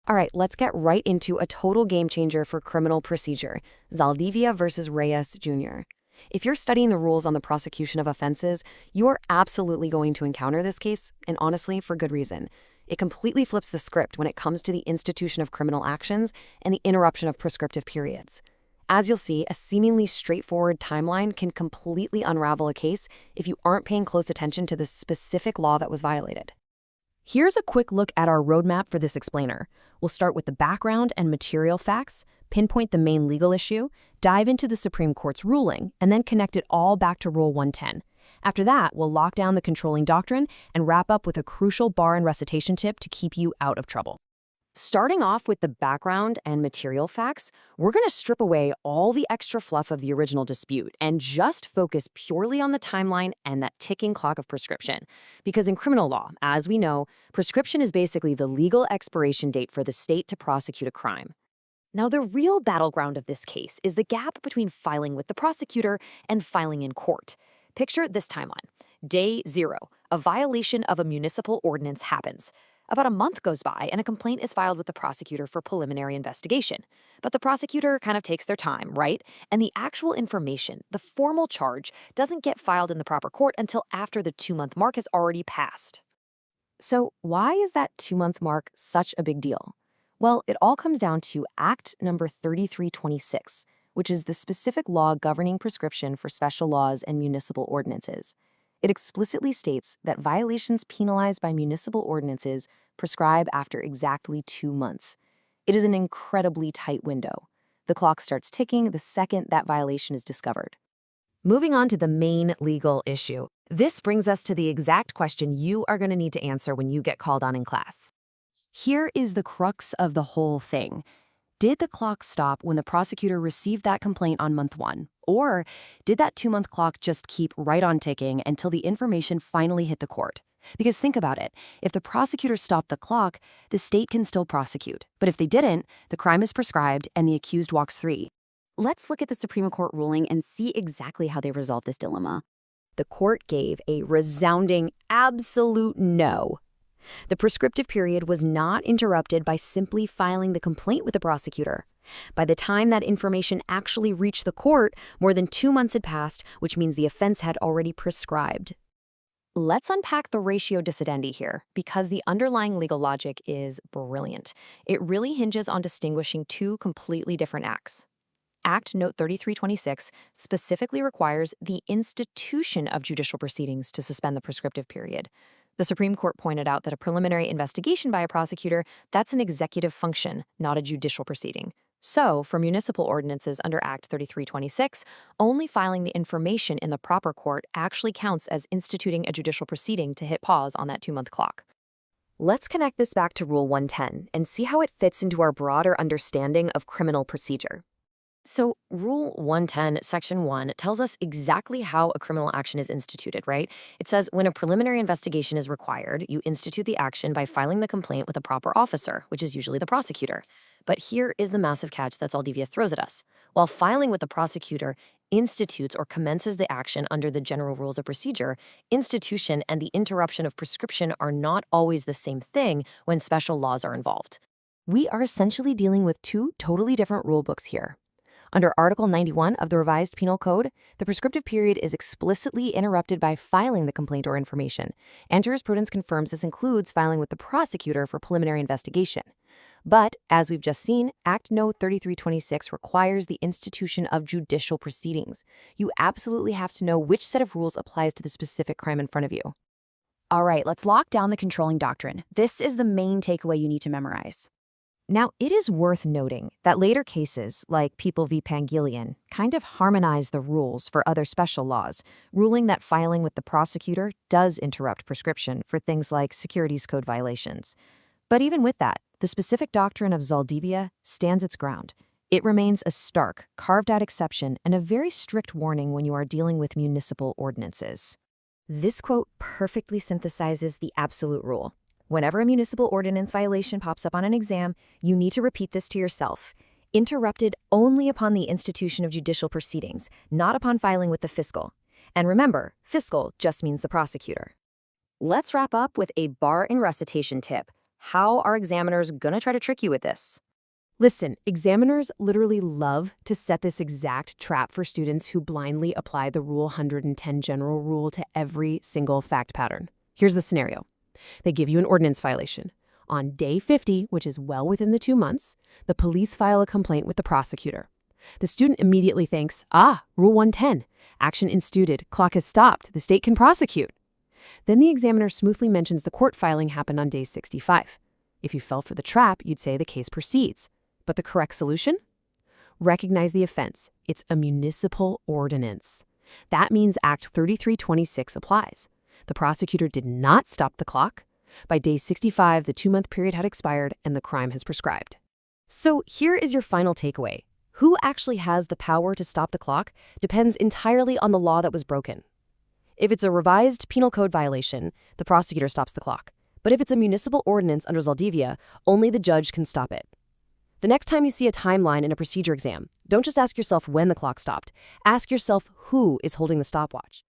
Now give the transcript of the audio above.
All right, let's get right into a total game changer for criminal procedure, Zaldivia versus Reyes, Jr. If you're studying the rules on the prosecution of offenses, you're absolutely going to encounter this case, and honestly, for good reason. It completely flips the script when it comes to the institution of criminal actions and the interruption of prescriptive periods. As you'll see, a seemingly straightforward timeline can completely unravel a case if you aren't paying close attention to the specific law that was violated. Here's a quick look at our roadmap for this explainer. We'll start with the background and material facts, pinpoint the main legal issue, dive into the Supreme Court's ruling, and then connect it all back to Rule 110. After that, we'll lock down the controlling doctrine and wrap up with a crucial bar and recitation tip to keep you out of trouble. Starting off with the background and material facts, we're going to strip away all the extra fluff of the original dispute and just focus purely on the timeline and that ticking clock of prescription. Because in criminal law, as we know, prescription is basically the legal expiration date for the state to prosecute a crime. Now, the real battleground of this case is the gap between filing with the prosecutor and filing in court. Picture this timeline. Day 0, a violation of a municipal ordinance happens. About a month goes by and a complaint is filed with the prosecutor for preliminary investigation. But the prosecutor kind of takes their time, right? And the actual information, the formal charge, doesn't get filed in the proper court until after the 2-month mark has already passed. So why is that 2-month mark such a big deal? Well, it all comes down to Act number 3326, which is the specific law governing prescription for special laws and municipal ordinances. It explicitly states that violations penalized by municipal ordinances prescribe after exactly 2 months. It is an incredibly tight window. The clock starts ticking the second that violation is discovered. Moving on to the main legal issue. This brings us to the exact question you are going to need to answer when you get called on in class. Here is the crux of the whole thing. Did the clock stop when the prosecutor received that complaint on month 1? Or did that 2-month clock just keep right on ticking until the information finally hit the court? Because think about it, if the prosecutor stopped the clock, the state can still prosecute. But if they didn't, the crime is prescribed and the accused walks free. Let's look at the Supreme Court ruling and see exactly how they resolved this dilemma. The court gave a resounding absolute no. The prescriptive period was not interrupted by simply filing the complaint with the prosecutor. By the time that information actually reached the court, more than 2 months had passed, which means the offense had already prescribed. Let's unpack the ratio decidendi here, because the underlying legal logic is brilliant. It really hinges on distinguishing 2 completely different acts. Act Note 3326 specifically requires the institution of judicial proceedings to suspend the prescriptive period. The Supreme Court pointed out that a preliminary investigation by a prosecutor, that's an executive function, not a judicial proceeding. So, for municipal ordinances under Act 3326, only filing the information in the proper court actually counts as instituting a judicial proceeding to hit pause on that 2-month clock. Let's connect this back to Rule 110 and see how it fits into our broader understanding of criminal procedure. So Rule 110, Section 1, tells us exactly how a criminal action is instituted, right? It says when a preliminary investigation is required, you institute the action by filing the complaint with a proper officer, which is usually the prosecutor. But here is the massive catch that Zaldivia throws at us. While filing with the prosecutor institutes or commences the action under the general rules of procedure, institution and the interruption of prescription are not always the same thing when special laws are involved. We are essentially dealing with 2 totally different rule books here. Under Article 91 of the Revised Penal Code, the prescriptive period is explicitly interrupted by filing the complaint or information, and jurisprudence confirms this includes filing with the prosecutor for preliminary investigation. But, as we've just seen, Act No. 3326 requires the institution of judicial proceedings. You absolutely have to know which set of rules applies to the specific crime in front of you. All right, let's lock down the controlling doctrine. This is the main takeaway you need to memorize. Now, it is worth noting that later cases, like People v. Pangilian, kind of harmonize the rules for other special laws, ruling that filing with the prosecutor does interrupt prescription for things like securities code violations. But even with that, the specific doctrine of Zaldivia stands its ground. It remains a stark, carved-out exception and a very strict warning when you are dealing with municipal ordinances. This quote perfectly synthesizes the absolute rule. Whenever a municipal ordinance violation pops up on an exam, you need to repeat this to yourself. Interrupted only upon the institution of judicial proceedings, not upon filing with the fiscal. And remember, fiscal just means the prosecutor. Let's wrap up with a bar and recitation tip. How are examiners gonna try to trick you with this? Listen, examiners literally love to set this exact trap for students who blindly apply the Rule 110 general rule to every single fact pattern. Here's the scenario. They give you an ordinance violation. On day 50, which is well within the 2 months, the police file a complaint with the prosecutor. The student immediately thinks, Rule 110, action instituted, clock has stopped, the state can prosecute. Then the examiner smoothly mentions the court filing happened on day 65. If you fell for the trap, you'd say the case proceeds. But the correct solution? Recognize the offense. It's a municipal ordinance. That means Act 3326 applies. The prosecutor did not stop the clock. By day 65, the 2-month period had expired and the crime has prescribed. So here is your final takeaway. Who actually has the power to stop the clock depends entirely on the law that was broken. If it's a revised penal code violation, the prosecutor stops the clock. But if it's a municipal ordinance under Zaldivia, only the judge can stop it. The next time you see a timeline in a procedure exam, don't just ask yourself when the clock stopped. Ask yourself who is holding the stopwatch.